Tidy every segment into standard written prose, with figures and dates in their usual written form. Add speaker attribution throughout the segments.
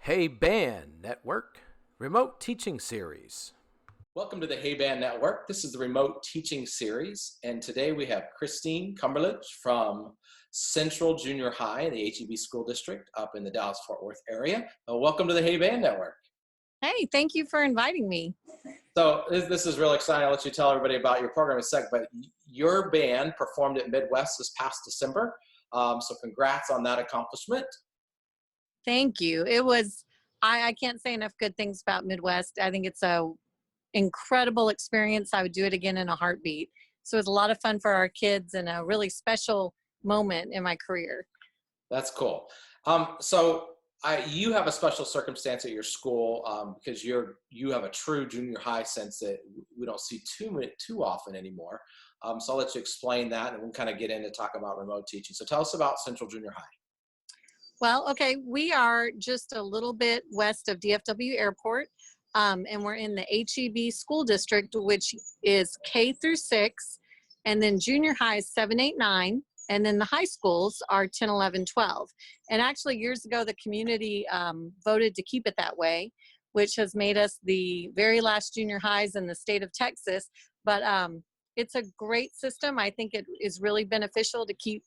Speaker 1: Hey Band Network Remote Teaching Series.
Speaker 2: Welcome to the Hey Band Network. This is the Remote Teaching Series, and today we have Christine Cumberledge from Central Junior High in the HEB School District up in the Dallas-Fort Worth area. Welcome to the Hey Band Network.
Speaker 3: Hey, thank you for inviting me.
Speaker 2: So this is really exciting. I'll let you tell everybody about your program in a sec, but your band performed at Midwest this past December, so congrats on that accomplishment.
Speaker 3: Thank you. It was, I can't say enough good things about Midwest. I think it's a incredible experience. I would do it again in a heartbeat. So it was a lot of fun for our kids and a really special moment in my career.
Speaker 2: That's cool. You have a special circumstance at your school because you have a true junior high sense that we don't see too often anymore. So I'll let you explain that, and we'll kind of get into talk about remote teaching. So tell us about Central Junior High.
Speaker 3: Well, okay, we are just a little bit west of DFW Airport, and we're in the HEB School District, which is K through 6, and then junior high is 7, 8, 9, and then the high schools are 10, 11, 12. And actually, years ago, the community voted to keep it that way, which has made us the very last junior highs in the state of Texas. But it's a great system. I think it is really beneficial to keep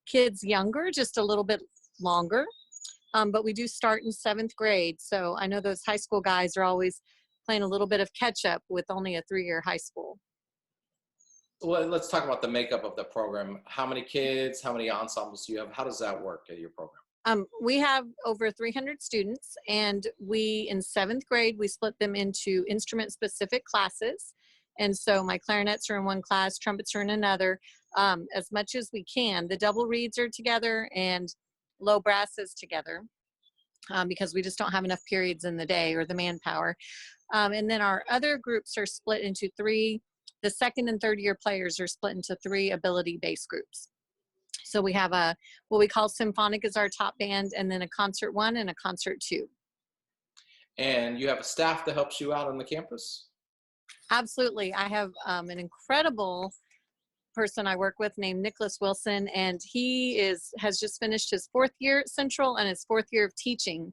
Speaker 3: kids younger, just a little bit longer, but we do start in 7th grade, so I know those high school guys are always playing a little bit of catch up with only a 3-year high school.
Speaker 2: Well, let's talk about the makeup of the program. How many kids, how many ensembles do you have? How does that work at your program?
Speaker 3: We have over 300 students, and in 7th grade we split them into instrument specific classes, and so my clarinets are in one class, trumpets are in another, as much as we can. The double reeds are together and low brasses together because we just don't have enough periods in the day or the manpower. And then our other groups are split into 3. The 2nd and 3rd year players are split into 3 ability-based groups. So we have what we call symphonic as our top band, and then a concert 1 and a concert 2.
Speaker 2: And you have a staff that helps you out on the campus?
Speaker 3: Absolutely. I have an incredible person I work with named Nickolas Wilson, and he has just finished his 4th year at Central and his 4th year of teaching.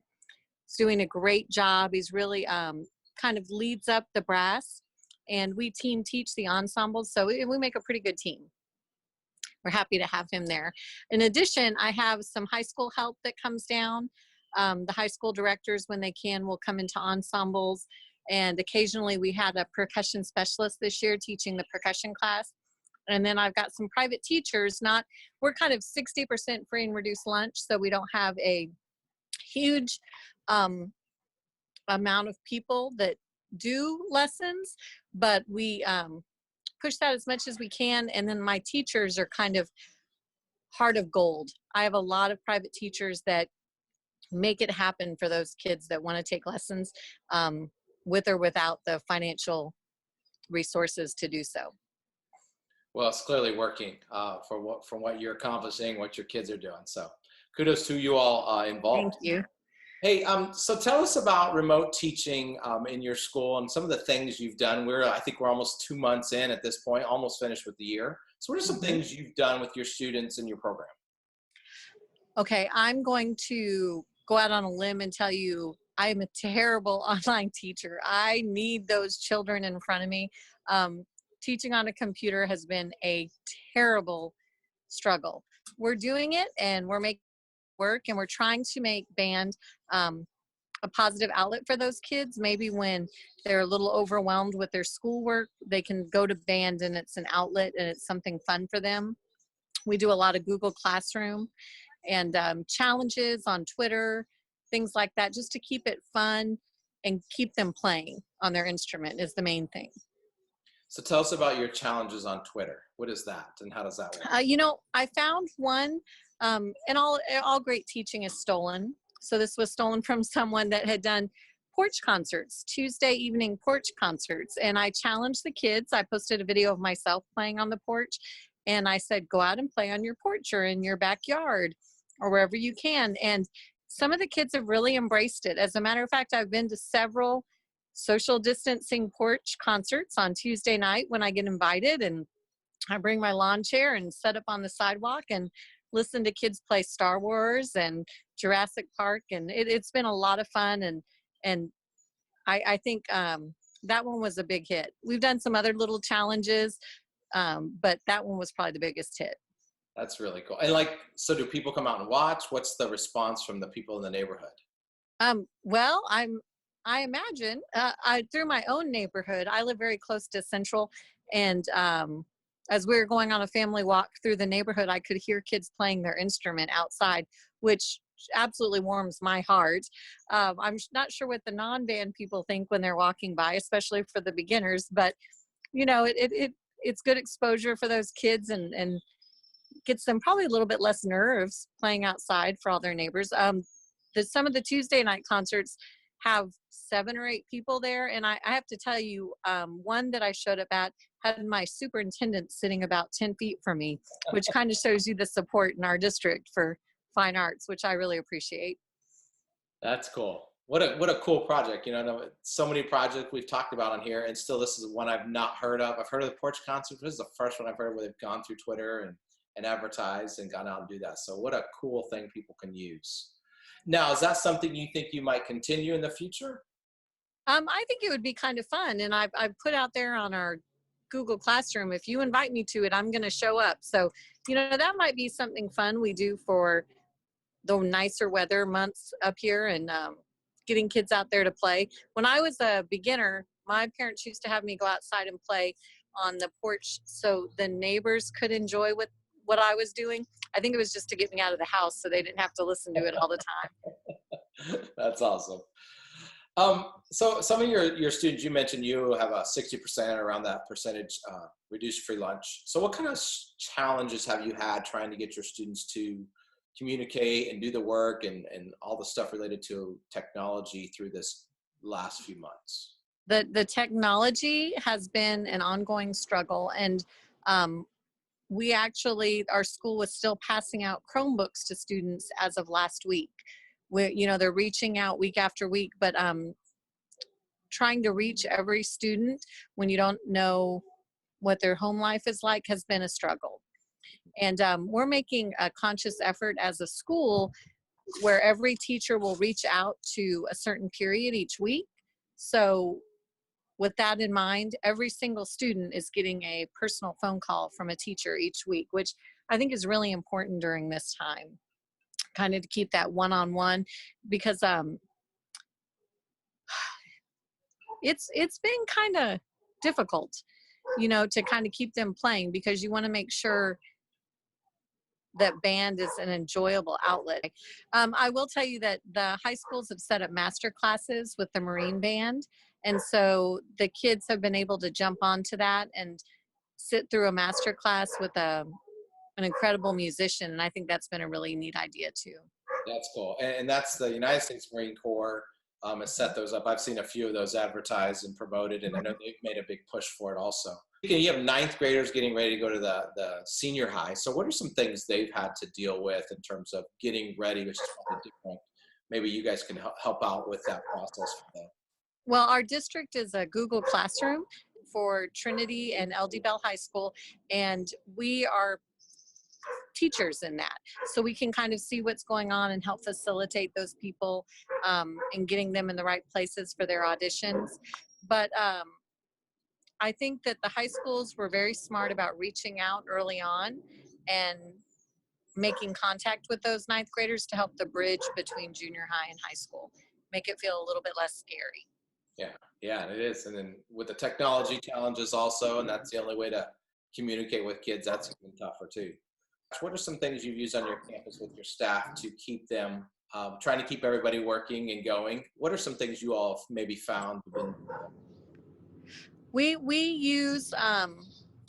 Speaker 3: He's doing a great job. He's really kind of leads up the brass, and we team teach the ensembles, so we make a pretty good team. We're happy to have him there. In addition, I have some high school help that comes down. The high school directors, when they can, will come into ensembles, and occasionally we had a percussion specialist this year teaching the percussion class. And then I've got some private teachers. We're kind of 60% free and reduced lunch, so we don't have a huge amount of people that do lessons, but we push that as much as we can. And then my teachers are kind of heart of gold. I have a lot of private teachers that make it happen for those kids that want to take lessons with or without the financial resources to do so.
Speaker 2: Well, it's clearly working from what you're accomplishing, what your kids are doing. So kudos to you all involved.
Speaker 3: Thank you.
Speaker 2: Hey, so tell us about remote teaching in your school and some of the things you've done. I think we're almost 2 months in at this point, almost finished with the year. So what are some things you've done with your students in your program?
Speaker 3: Okay, I'm going to go out on a limb and tell you I am a terrible online teacher. I need those children in front of me. Teaching on a computer has been a terrible struggle. We're doing it and we're making it work, and we're trying to make band a positive outlet for those kids. Maybe when they're a little overwhelmed with their schoolwork, they can go to band and it's an outlet and it's something fun for them. We do a lot of Google Classroom and challenges on Twitter, things like that, just to keep it fun and keep them playing on their instrument is the main thing.
Speaker 2: So tell us about your challenges on Twitter. What is that and how does that work?
Speaker 3: I found one, and all great teaching is stolen. So this was stolen from someone that had done porch concerts, Tuesday evening porch concerts. And I challenged the kids. I posted a video of myself playing on the porch. And I said, go out and play on your porch or in your backyard or wherever you can. And some of the kids have really embraced it. As a matter of fact, I've been to several social distancing porch concerts on Tuesday night when I get invited, and I bring my lawn chair and set up on the sidewalk, and listen to kids play Star Wars and Jurassic Park, and it's been a lot of fun. And I think that one was a big hit. We've done some other little challenges, but that one was probably the biggest hit.
Speaker 2: That's really cool. And like, so do people come out and watch? What's the response from the people in the neighborhood?
Speaker 3: Well, I imagine through my own neighborhood, I live very close to Central, and as we were going on a family walk through the neighborhood, I could hear kids playing their instrument outside, which absolutely warms my heart. I'm not sure what the non-band people think when they're walking by, especially for the beginners, but you know, it's good exposure for those kids, and gets them probably a little bit less nerves playing outside for all their neighbors. Some of the Tuesday night concerts have 7 or 8 people there, and I have to tell you, one that I showed up at had my superintendent sitting about 10 feet from me, which kind of shows you the support in our district for fine arts, which I really appreciate.
Speaker 2: That's cool. What a cool project. You know, so many projects we've talked about on here, and still this is one I've not heard of. I've heard of the Porch Concert. This is the first one I've heard where they've gone through Twitter and advertised and gone out and do that. So what a cool thing people can use. Now, is that something you think you might continue in the future?
Speaker 3: I think it would be kind of fun, and I've put out there on our Google Classroom, if you invite me to it, I'm going to show up. So, you know, that might be something fun we do for the nicer weather months up here, and getting kids out there to play. When I was a beginner, my parents used to have me go outside and play on the porch so the neighbors could enjoy what I was doing. I think it was just to get me out of the house so they didn't have to listen to it all the time.
Speaker 2: That's awesome. So some of your students, you mentioned you have a 60% around that percentage reduced free lunch. So what kind of challenges have you had trying to get your students to communicate and do the work and all the stuff related to technology through this last few months?
Speaker 3: The technology has been an ongoing struggle, and we actually, our school was still passing out Chromebooks to students as of last week. You know, they're reaching out week after week, but trying to reach every student when you don't know what their home life is like has been a struggle. And we're making a conscious effort as a school where every teacher will reach out to a certain period each week. So with that in mind, every single student is getting a personal phone call from a teacher each week, which I think is really important during this time, kind of to keep that one-on-one, because it's been kind of difficult, you know, to kind of keep them playing, because you want to make sure that band is an enjoyable outlet. I will tell you that the high schools have set up master classes with the Marine Band. And so the kids have been able to jump onto that and sit through a master class with an incredible musician. And I think that's been a really neat idea too.
Speaker 2: That's cool. And that's the United States Marine Corps has set those up. I've seen a few of those advertised and promoted, and I know they've made a big push for it also. You have 9th graders getting ready to go to the senior high. So what are some things they've had to deal with in terms of getting ready, which is probably different? Maybe you guys can help out with that process for them.
Speaker 3: Well, our district is a Google Classroom for Trinity and LD Bell High School, and we are teachers in that. So we can kind of see what's going on and help facilitate those people and getting them in the right places for their auditions. But I think that the high schools were very smart about reaching out early on and making contact with those 9th graders to help the bridge between junior high and high school, make it feel a little bit less scary.
Speaker 2: Yeah, it is. And then with the technology challenges also, and that's the only way to communicate with kids, that's even tougher too. What are some things you've used on your campus with your staff to keep them, trying to keep everybody working and going? What are some things you all maybe found?
Speaker 3: We use,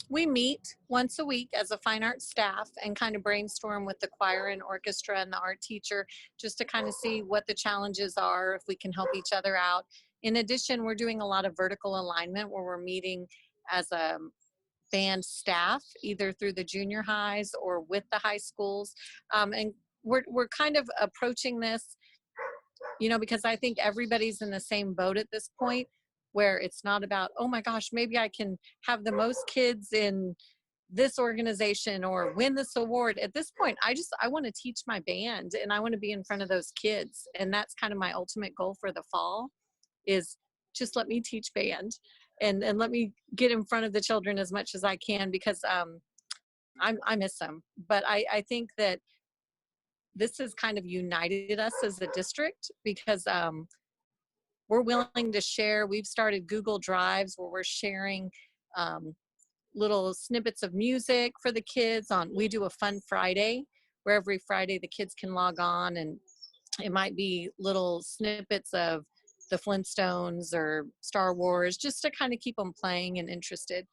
Speaker 3: we meet once a week as a fine arts staff and kind of brainstorm with the choir and orchestra and the art teacher, just to kind of see what the challenges are, if we can help each other out. In addition, we're doing a lot of vertical alignment where we're meeting as a band staff, either through the junior highs or with the high schools. And we're kind of approaching this, you know, because I think everybody's in the same boat at this point, where it's not about, oh my gosh, maybe I can have the most kids in this organization or win this award. At this point, I want to teach my band and I want to be in front of those kids. And that's kind of my ultimate goal for the fall, is just let me teach band and let me get in front of the children as much as I can, because I miss them. But I think that this has kind of united us as a district, because we're willing to share. We've started Google Drives where we're sharing little snippets of music for the kids. We do a fun Friday where every Friday the kids can log on, and it might be little snippets of the Flintstones or Star Wars, just to kind of keep them playing and interested.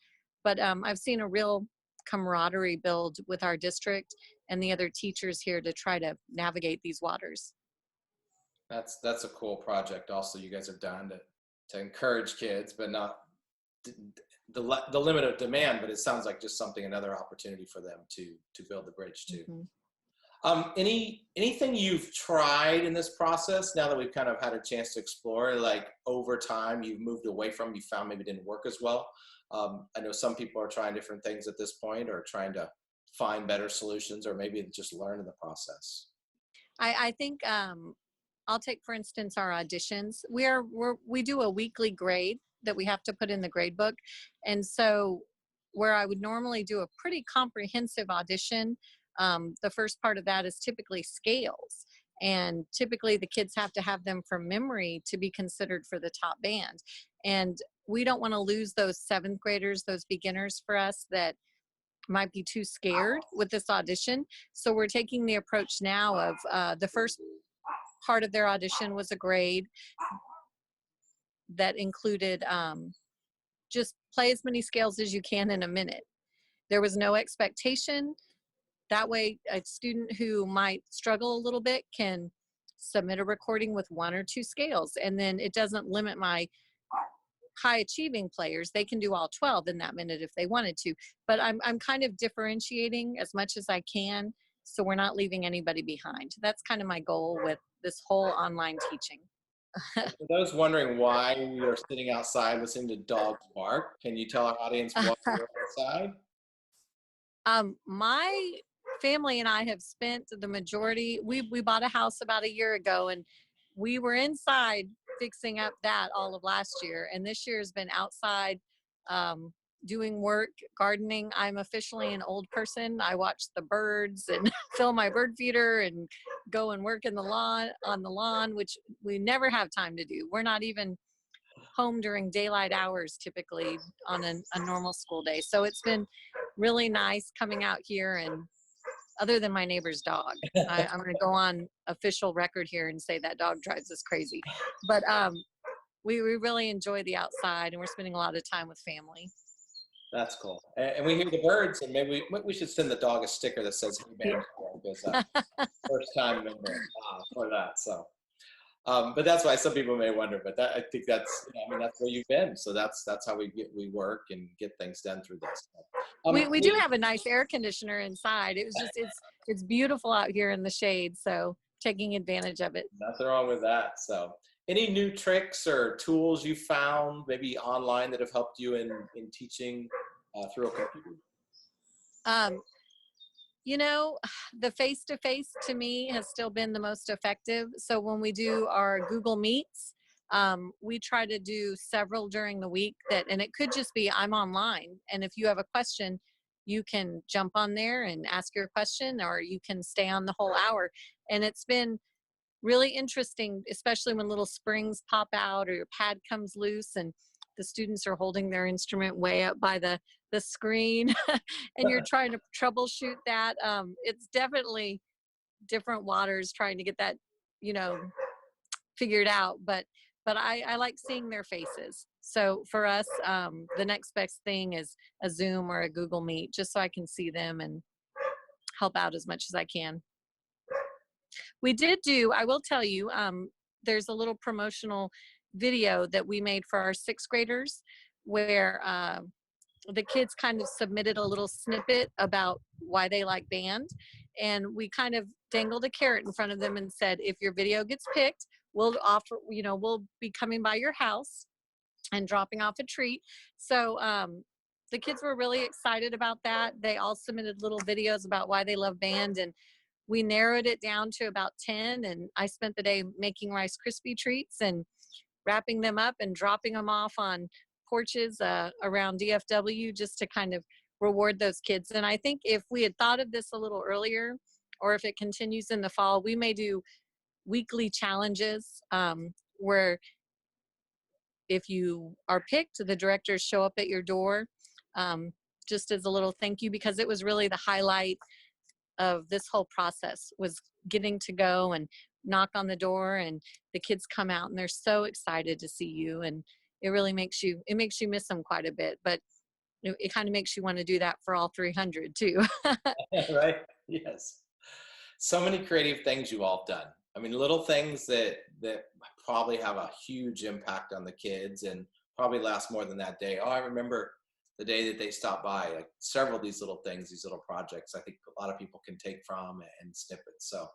Speaker 3: But I've seen a real camaraderie build with our district and the other teachers here to try to navigate these waters.
Speaker 2: That's a cool project also you guys have done to encourage kids, but not the limit of demand, but it sounds like just another opportunity for them to build the bridge too. Anything you've tried in this process now that we've kind of had a chance to explore, like over time you've moved away from, you found maybe didn't work as well? I know some people are trying different things at this point, or trying to find better solutions, or maybe just learn in the process.
Speaker 3: I think I'll take, for instance, our auditions. We do a weekly grade that we have to put in the grade book. And so where I would normally do a pretty comprehensive audition, the first part of that is typically scales. And typically the kids have to have them from memory to be considered for the top band. And we don't want to lose those 7th graders, those beginners for us that might be too scared with this audition. So we're taking the approach now of the first part of their audition was a grade that included just play as many scales as you can in a minute. There was no expectation. That way a student who might struggle a little bit can submit a recording with 1 or 2 scales, and then it doesn't limit my high achieving players. They can do all 12 in that minute if they wanted to, but I'm kind of differentiating as much as I can, so we're not leaving anybody behind. That's kind of my goal with this whole online teaching.
Speaker 2: For those wondering why we are sitting outside listening to dogs bark, can you tell our audience why we're outside?
Speaker 3: My family and I have spent the majority, we bought a house about a year ago, and we were inside fixing up that all of last year. And this year has been outside doing work, gardening. I'm officially an old person. I watch the birds and fill my bird feeder and go and work in the lawn, on the lawn, which we never have time to do. We're not even home during daylight hours typically on a normal school day. So it's been really nice coming out here, and other than my neighbor's dog, I'm going to go on official record here and say that dog drives us crazy. But we really enjoy the outside, and we're spending a lot of time with family.
Speaker 2: That's cool. And we hear the birds, and maybe we should send the dog a sticker that says "Hey man," because first time member for that. So, but that's why some people may wonder. But I think that's that's where you've been. So that's how we work and get things done through this.
Speaker 3: We do have a nice air conditioner inside. It was just it's beautiful out here in the shade. So taking advantage of it.
Speaker 2: Nothing wrong with that. So. Any new tricks or tools you found maybe online that have helped you in teaching through a computer?
Speaker 3: The face-to-face to me has still been the most effective. So when we do our Google Meets, we try to do several during the week and it could just be I'm online. And if you have a question, you can jump on there and ask your question, or you can stay on the whole hour. And it's been really interesting, especially when little springs pop out or your pad comes loose and the students are holding their instrument way up by the screen and you're trying to troubleshoot that. It's definitely different waters trying to get that, figured out. But I like seeing their faces. So for us, the next best thing is a Zoom or a Google Meet, just so I can see them and help out as much as I can. We did do, I will tell you, there's a little promotional video that we made for our 6th graders where the kids kind of submitted a little snippet about why they like band. And we kind of dangled a carrot in front of them and said, if your video gets picked, we'll be coming by your house and dropping off a treat. So the kids were really excited about that. They all submitted little videos about why they love band, and we narrowed it down to about 10. And I spent the day making Rice Krispie treats and wrapping them up and dropping them off on porches around DFW just to kind of reward those kids. And I think if we had thought of this a little earlier, or if it continues in the fall, we may do weekly challenges where if you are picked, the directors show up at your door just as a little thank you, because it was really the highlight of this whole process, was getting to go and knock on the door, and the kids come out and they're so excited to see you, and it really makes you miss them quite a bit, but it kind of makes you want to do that for all 300 too.
Speaker 2: Right? Yes. So many creative things you all done. I mean, little things that probably have a huge impact on the kids and probably last more than that day. Oh, I remember the day that they stopped by, like several of these little things, these little projects, I think a lot of people can take from and snippets. So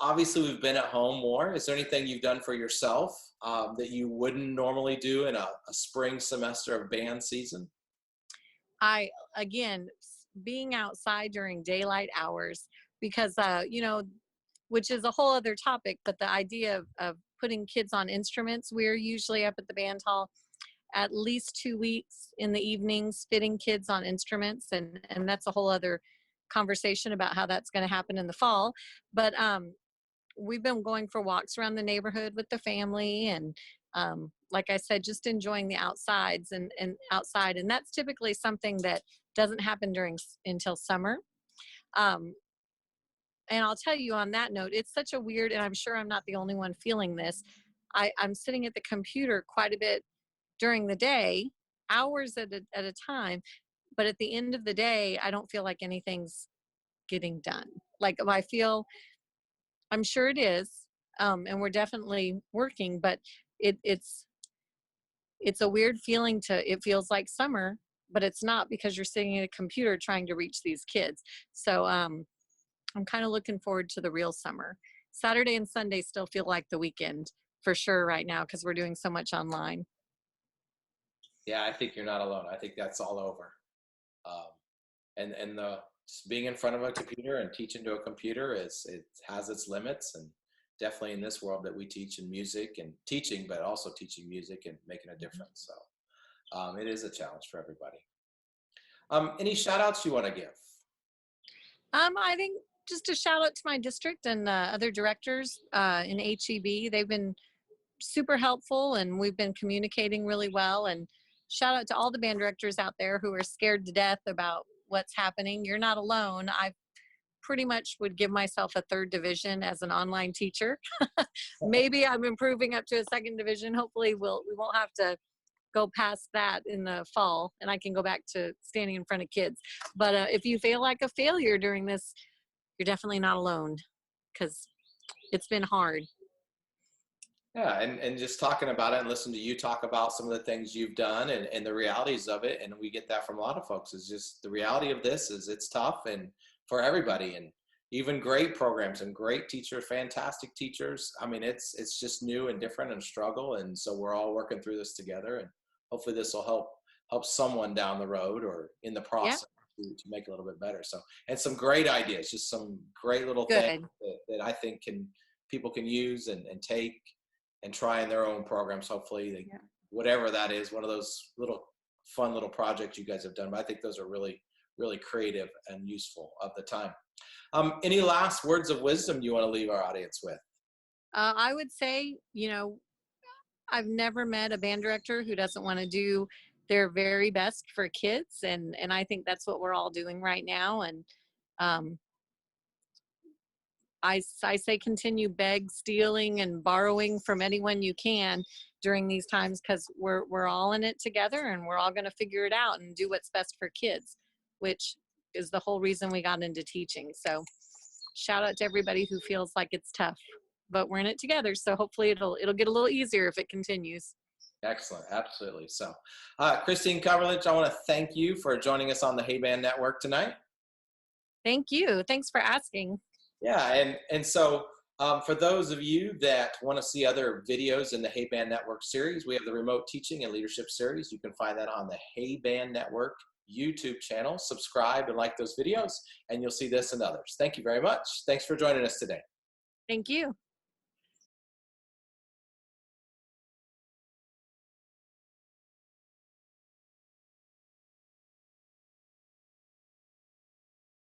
Speaker 2: obviously we've been at home more. Is there anything you've done for yourself that you wouldn't normally do in a spring semester of band season?
Speaker 3: Again, being outside during daylight hours, because, which is a whole other topic, but the idea of putting kids on instruments, we're usually up at the band hall at least 2 weeks in the evenings, fitting kids on instruments. And that's a whole other conversation about how that's going to happen in the fall. But we've been going for walks around the neighborhood with the family. And like I said, just enjoying the outsides and outside. And that's typically something that doesn't happen until summer. And I'll tell you on that note, it's such a weird, and I'm sure I'm not the only one feeling this. I'm sitting at the computer quite a bit during the day, hours at a time, but at the end of the day, I don't feel like anything's getting done. Like I'm sure it is, and we're definitely working, but it's a weird feeling it feels like summer, but it's not, because you're sitting at a computer trying to reach these kids. So I'm kind of looking forward to the real summer. Saturday and Sunday still feel like the weekend for sure right now, because we're doing so much online.
Speaker 2: Yeah, I think you're not alone. I think that's all over. And just being in front of a computer and teaching to a computer it has its limits, and definitely in this world that we teach in music and teaching, but also teaching music and making a difference. So it is a challenge for everybody. Any shout outs you want to give?
Speaker 3: I think just a shout out to my district and other directors in HEB. They've been super helpful, and we've been communicating really well. And shout out to all the band directors out there who are scared to death about what's happening. You're not alone. I pretty much would give myself a 3rd division as an online teacher. Maybe I'm improving up to a 2nd division. Hopefully we won't have to go past that in the fall, and I can go back to standing in front of kids. But if you feel like a failure during this, you're definitely not alone, because it's been hard.
Speaker 2: Yeah, and just talking about it and listening to you talk about some of the things you've done and the realities of it, and we get that from a lot of folks, is just the reality of this is it's tough and for everybody, and even great programs and great teachers, fantastic teachers. I mean, it's just new and different and struggle, and so we're all working through this together, and hopefully this will help someone down the road or in the process. Yeah. To make it a little bit better. So, and some great ideas, just some great little things that I think people can use and take and try in their own programs. Hopefully whatever that is, one of those little fun little projects you guys have done, but I think those are really, really creative and useful of the time. Any last words of wisdom you want to leave our audience with?
Speaker 3: I would say, I've never met a band director who doesn't want to do their very best for kids. And I think that's what we're all doing right now. And I say continue stealing and borrowing from anyone you can during these times, because we're all in it together, and we're all going to figure it out and do what's best for kids, which is the whole reason we got into teaching. So shout out to everybody who feels like it's tough, but we're in it together. So hopefully it'll get a little easier if it continues.
Speaker 2: Excellent. Absolutely. So, Christine Cumberledge, I want to thank you for joining us on the Hey Band Network tonight.
Speaker 3: Thank you. Thanks for asking.
Speaker 2: Yeah. And so For those of you that want to see other videos in the Hey Band Network series, we have the Remote Teaching and Leadership series. You can find that on the Hey Band Network YouTube channel. Subscribe and like those videos, and you'll see this and others. Thank you very much. Thanks for joining us today.
Speaker 3: Thank you.